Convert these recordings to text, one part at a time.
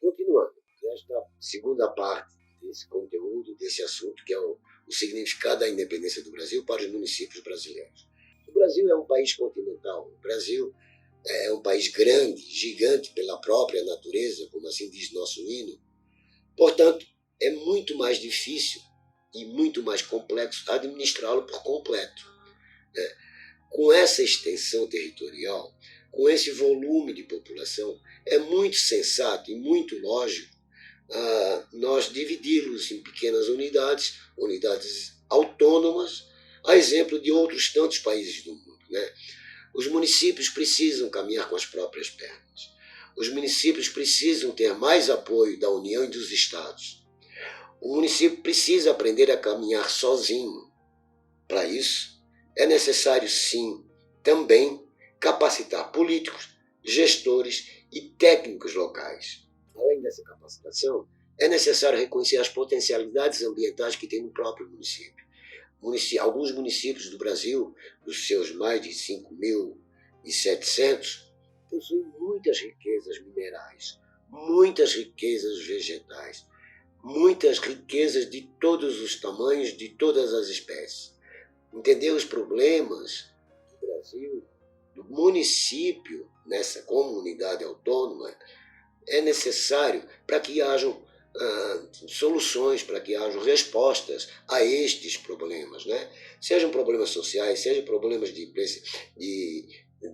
Continuando, nesta segunda parte desse conteúdo, desse assunto, que é o significado da independência do Brasil para os municípios brasileiros. O Brasil é um país continental, o Brasil é um país grande, gigante pela própria natureza, como assim diz nosso hino. Portanto, é muito mais difícil e muito mais complexo administrá-lo por completo. Com essa extensão territorial, com esse volume de população, é muito sensato e muito lógico nós dividi-los em pequenas unidades, unidades autônomas, a exemplo de outros tantos países do mundo. Os municípios precisam caminhar com as próprias pernas. Os municípios precisam ter mais apoio da União e dos Estados. O município precisa aprender a caminhar sozinho. Para isso, é necessário, sim, também capacitar políticos, gestores e técnicos locais. Além dessa capacitação, é necessário reconhecer as potencialidades ambientais que tem no próprio município. Alguns municípios do Brasil, dos seus mais de 5.700, possuem muitas riquezas minerais, muitas riquezas vegetais, muitas riquezas de todos os tamanhos, de todas as espécies. Entender os problemas do Brasil, do município, nessa comunidade autônoma, é necessário para que hajam soluções, para que hajam respostas a estes problemas, Sejam problemas sociais, sejam problemas de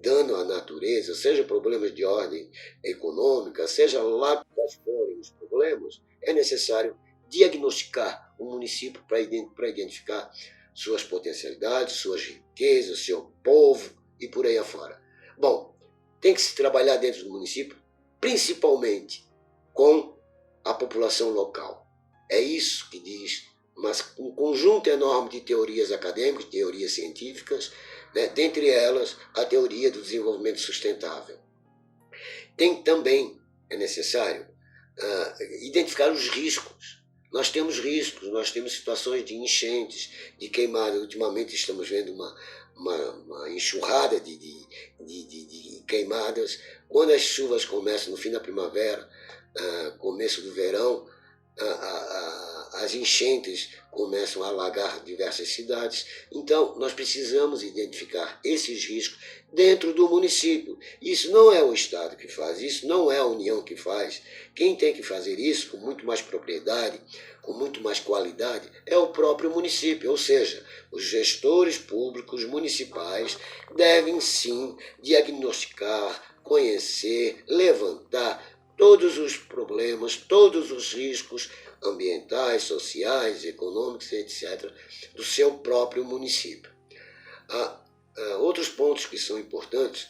dano à natureza, sejam problemas de ordem econômica, seja lá quais forem os problemas, é necessário diagnosticar o município para identificar suas potencialidades, suas riquezas, seu povo e por aí afora. Bom, tem que se trabalhar dentro do município, principalmente com a população local. É isso que diz, mas um conjunto enorme de teorias acadêmicas, teorias científicas, dentre elas a teoria do desenvolvimento sustentável. Também é necessário identificar os riscos. Nós temos riscos, nós temos situações de enchentes, de queimada. Ultimamente estamos vendo uma enxurrada de queimadas. Quando as chuvas começam no fim da primavera, começo do verão, as enchentes começam a alagar diversas cidades. Então, nós precisamos identificar esses riscos dentro do município. Isso não é o Estado que faz, isso não é a União que faz. Quem tem que fazer isso com muito mais propriedade, com muito mais qualidade, é o próprio município. Ou seja, os gestores públicos municipais devem sim diagnosticar, conhecer, levantar todos os problemas, todos os riscos ambientais, sociais, econômicos, etc., do seu próprio município. Outros pontos que são importantes,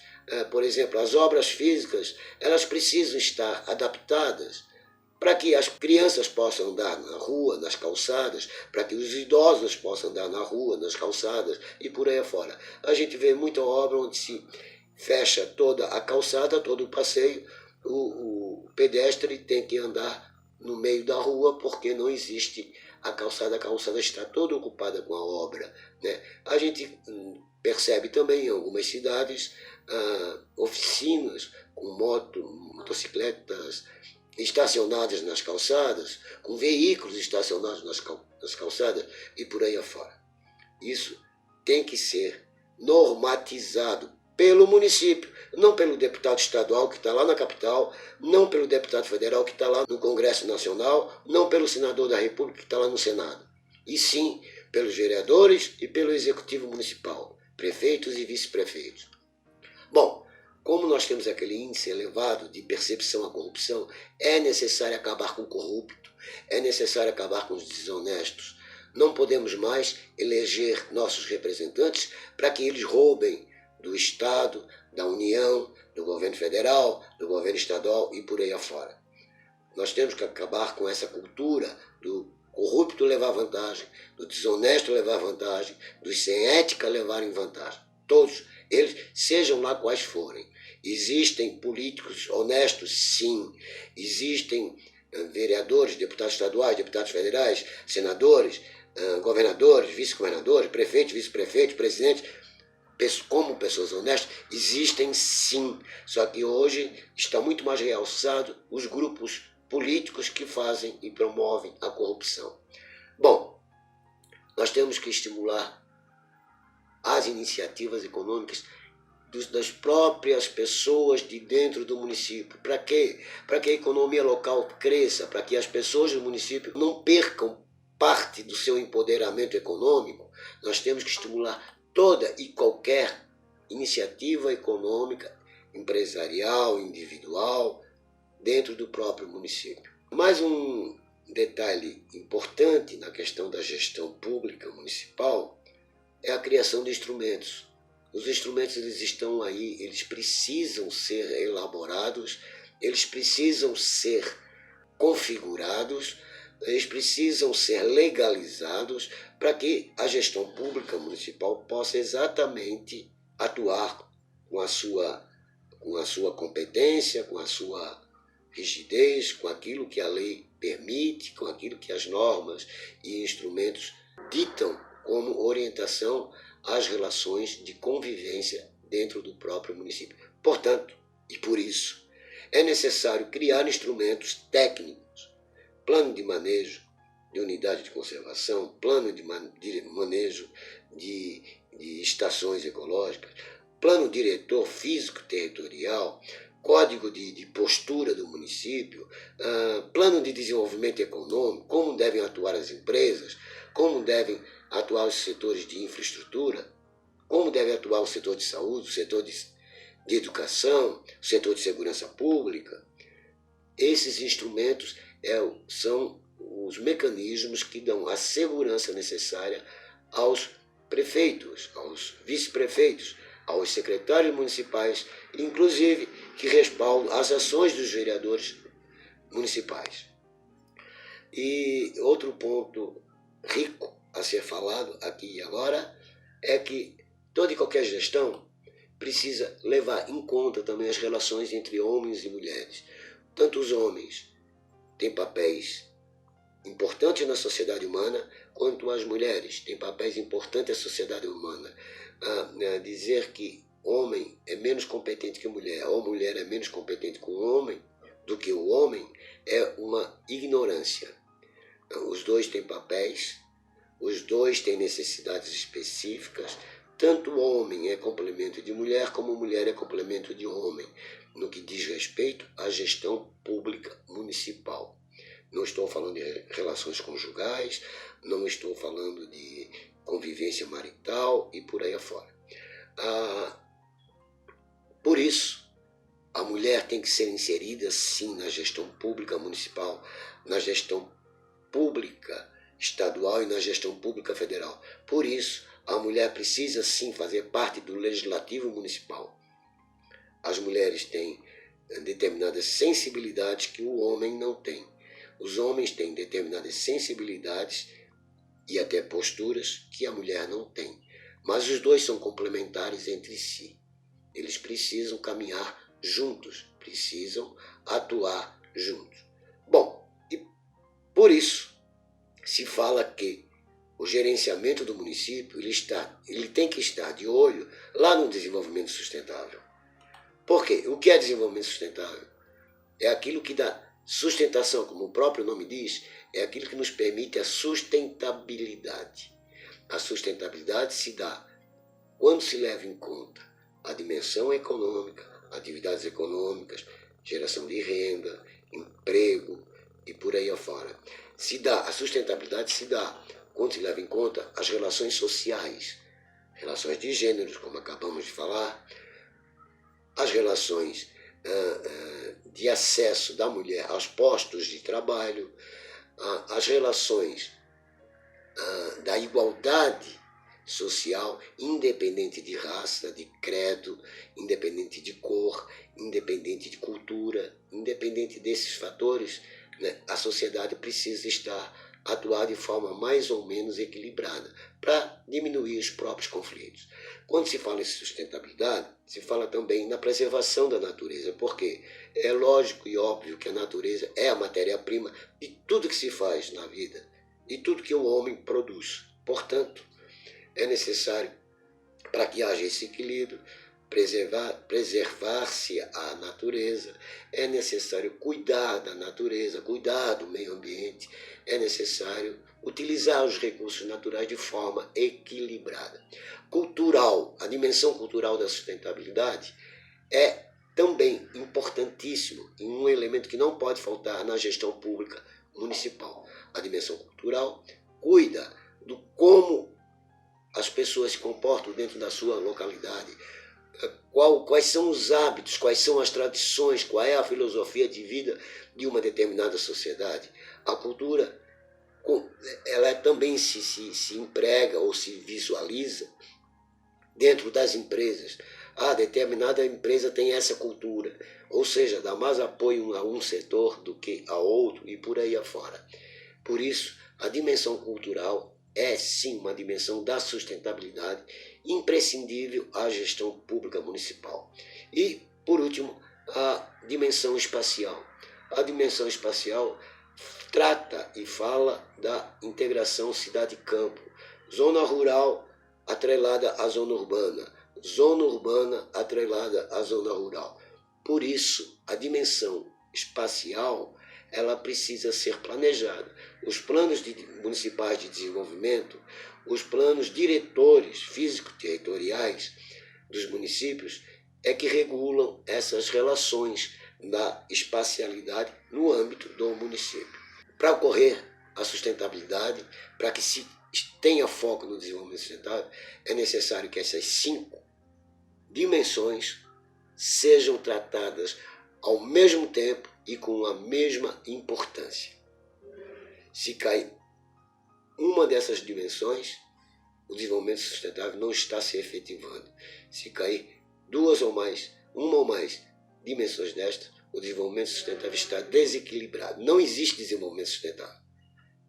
por exemplo, as obras físicas, elas precisam estar adaptadas para que as crianças possam andar na rua, nas calçadas, para que os idosos possam andar na rua, nas calçadas e por aí afora. A gente vê muita obra onde se fecha toda a calçada, todo o passeio, o pedestre tem que andar no meio da rua porque não existe a calçada está toda ocupada com a obra. A gente percebe também em algumas cidades oficinas com motocicletas estacionadas nas calçadas, com veículos estacionados nas calçadas e por aí afora. Isso tem que ser normatizado pelo município, não pelo deputado estadual que está lá na capital, não pelo deputado federal que está lá no Congresso Nacional, não pelo senador da República que está lá no Senado, e sim pelos vereadores e pelo Executivo Municipal, prefeitos e vice-prefeitos. Bom, como nós temos aquele índice elevado de percepção à corrupção, é necessário acabar com o corrupto, é necessário acabar com os desonestos. Não podemos mais eleger nossos representantes para que eles roubem do Estado, da União, do governo federal, do governo estadual e por aí afora. Nós temos que acabar com essa cultura do corrupto levar vantagem, do desonesto levar vantagem, dos sem ética levarem vantagem. Todos eles, sejam lá quais forem. Existem políticos honestos, sim. Existem vereadores, deputados estaduais, deputados federais, senadores, governadores, vice-governadores, prefeitos, vice-prefeitos, presidentes, como pessoas honestas, existem sim. Só que hoje está muito mais realçado os grupos políticos que fazem e promovem a corrupção. Bom, nós temos que estimular as iniciativas econômicas das próprias pessoas de dentro do município. Para quê? Para que a economia local cresça, para que as pessoas do município não percam parte do seu empoderamento econômico. Nós temos que estimular toda e qualquer iniciativa econômica, empresarial, individual, dentro do próprio município. Mais um detalhe importante na questão da gestão pública municipal é a criação de instrumentos. Os instrumentos, eles estão aí, eles precisam ser elaborados, eles precisam ser configurados, eles precisam ser legalizados para que a gestão pública municipal possa exatamente atuar com a sua competência, com a sua rigidez, com aquilo que a lei permite, com aquilo que as normas e instrumentos ditam como orientação às relações de convivência dentro do próprio município. Portanto, e por isso, é necessário criar instrumentos técnicos, plano de manejo de unidade de conservação, plano de manejo de estações ecológicas, plano diretor físico territorial, código de postura do município, plano de desenvolvimento econômico, como devem atuar as empresas, como devem atuar os setores de infraestrutura, como deve atuar o setor de saúde, o setor de educação, o setor de segurança pública. Esses instrumentos são os mecanismos que dão a segurança necessária aos prefeitos, aos vice-prefeitos, aos secretários municipais, inclusive que respaldam as ações dos vereadores municipais. E outro ponto rico a ser falado aqui e agora é que toda e qualquer gestão precisa levar em conta também as relações entre homens e mulheres. Tanto os homens têm papéis importantes na sociedade humana, quanto as mulheres têm papéis importantes na sociedade humana. Dizer que homem é menos competente que mulher, ou mulher é menos competente que o homem do que o homem, é uma ignorância. Os dois têm papéis, os dois têm necessidades específicas, tanto o homem é complemento de mulher, como mulher é complemento de homem, no que diz respeito à gestão pública municipal. Não estou falando de relações conjugais, não estou falando de convivência marital e por aí afora. Por isso, a mulher tem que ser inserida, sim, na gestão pública municipal, na gestão pública estadual e na gestão pública federal. Por isso, a mulher precisa, sim, fazer parte do legislativo municipal. As mulheres têm determinadas sensibilidades que o homem não tem. Os homens têm determinadas sensibilidades e até posturas que a mulher não tem. Mas os dois são complementares entre si. Eles precisam caminhar juntos, precisam atuar juntos. Bom, e por isso se fala que o gerenciamento do município ele tem que estar de olho lá no desenvolvimento sustentável. Por quê? O que é desenvolvimento sustentável? É aquilo que dá sustentação, como o próprio nome diz, é aquilo que nos permite a sustentabilidade. A sustentabilidade se dá quando se leva em conta a dimensão econômica, atividades econômicas, geração de renda, emprego e por aí afora. A sustentabilidade se dá quando se leva em conta as relações sociais, relações de gêneros, como acabamos de falar, as relações de acesso da mulher aos postos de trabalho, as relações da igualdade social, independente de raça, de credo, independente de cor, independente de cultura, independente desses fatores, né, a sociedade precisa atuar de forma mais ou menos equilibrada para diminuir os próprios conflitos. Quando se fala em sustentabilidade, se fala também na preservação da natureza, porque é lógico e óbvio que a natureza é a matéria-prima de tudo que se faz na vida, de tudo que o homem produz. Portanto, é necessário, para que haja esse equilíbrio, preservar-se a natureza, é necessário cuidar da natureza, cuidar do meio ambiente, é necessário utilizar os recursos naturais de forma equilibrada. Cultural, a dimensão cultural da sustentabilidade é também importantíssimo e um elemento que não pode faltar na gestão pública municipal. A dimensão cultural cuida do como as pessoas se comportam dentro da sua localidade, quais são os hábitos, quais são as tradições, qual é a filosofia de vida de uma determinada sociedade. A cultura, ela também se emprega ou se visualiza dentro das empresas. Determinada empresa tem essa cultura, ou seja, dá mais apoio a um setor do que a outro e por aí afora. Por isso, a dimensão cultural é sim uma dimensão da sustentabilidade imprescindível à gestão pública municipal. E, por último, a dimensão espacial. A dimensão espacial trata e fala da integração cidade-campo, zona rural atrelada à zona urbana atrelada à zona rural. Por isso, a dimensão espacial ela precisa ser planejada. Os planos municipais de desenvolvimento, os planos diretores físico-territoriais dos municípios é que regulam essas relações da espacialidade no âmbito do município. Para ocorrer a sustentabilidade, para que se tenha foco no desenvolvimento sustentável, é necessário que essas 5 dimensões sejam tratadas ao mesmo tempo e com a mesma importância. Se cai uma dessas dimensões, o desenvolvimento sustentável não está se efetivando. Se cair uma ou mais dimensões destas, o desenvolvimento sustentável está desequilibrado. Não existe desenvolvimento sustentável.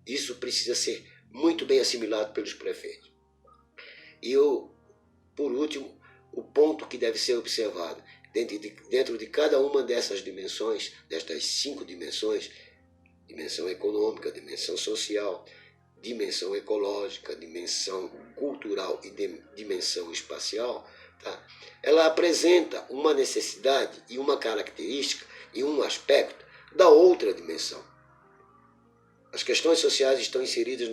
Isso precisa ser muito bem assimilado pelos prefeitos. E por último, o ponto que deve ser observado dentro de cada uma dessas dimensões, destas 5 dimensões, dimensão econômica, dimensão social, dimensão ecológica, dimensão cultural e dimensão espacial, tá? Ela apresenta uma necessidade e uma característica e um aspecto da outra dimensão. As questões sociais estão inseridas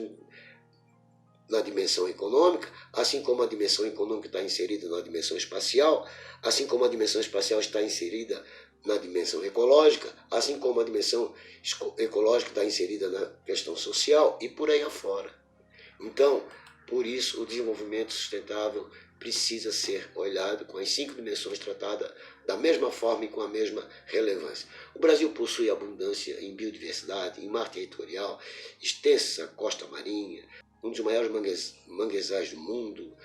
na dimensão econômica, assim como a dimensão econômica está inserida na dimensão espacial, assim como a dimensão espacial está inserida na dimensão ecológica, assim como a dimensão ecológica está inserida na questão social e por aí afora. Então, por isso, o desenvolvimento sustentável precisa ser olhado com as 5 dimensões tratadas da mesma forma e com a mesma relevância. O Brasil possui abundância em biodiversidade, em mar territorial, extensa costa marinha, um dos maiores manguezais do mundo,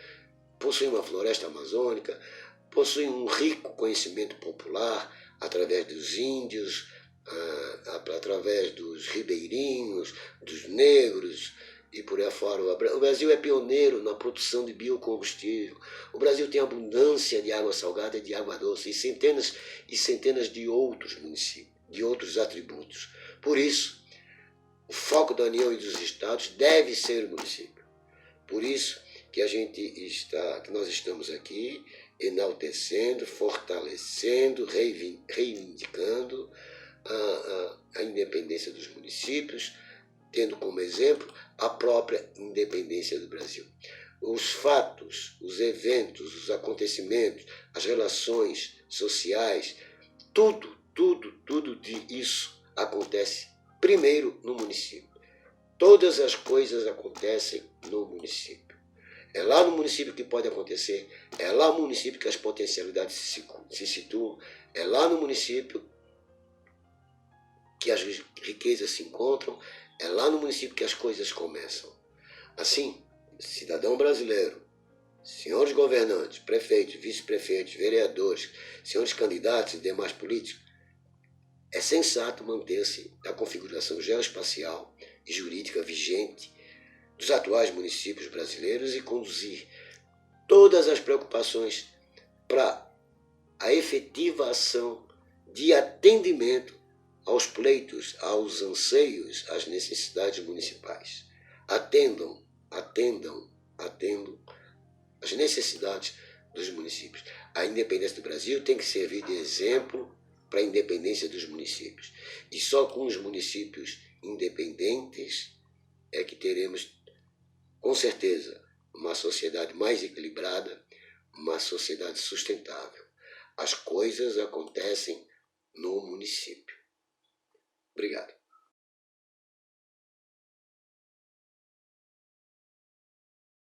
possui uma floresta amazônica, possui um rico conhecimento popular através dos índios, através dos ribeirinhos, dos negros e por aí afora. O Brasil é pioneiro na produção de biocombustível. O Brasil tem abundância de água salgada e de água doce e centenas de outros municípios, de outros atributos. Por isso, o foco da União e dos Estados deve ser o município. Por isso que nós estamos aqui enaltecendo, fortalecendo, reivindicando a independência dos municípios, tendo como exemplo a própria independência do Brasil. Os fatos, os eventos, os acontecimentos, as relações sociais, tudo isso acontece primeiro no município. Todas as coisas acontecem no município. É lá no município que pode acontecer, é lá no município que as potencialidades se situam, é lá no município que as riquezas se encontram, é lá no município que as coisas começam. Assim, cidadão brasileiro, senhores governantes, prefeitos, vice-prefeitos, vereadores, senhores candidatos e demais políticos, é sensato manter-se na configuração geoespacial e jurídica vigente dos atuais municípios brasileiros e conduzir todas as preocupações para a efetiva ação de atendimento aos pleitos, aos anseios, às necessidades municipais. Atendam as necessidades dos municípios. A independência do Brasil tem que servir de exemplo para a independência dos municípios. E só com os municípios independentes é que teremos, com certeza, uma sociedade mais equilibrada, uma sociedade sustentável. As coisas acontecem no município. Obrigado.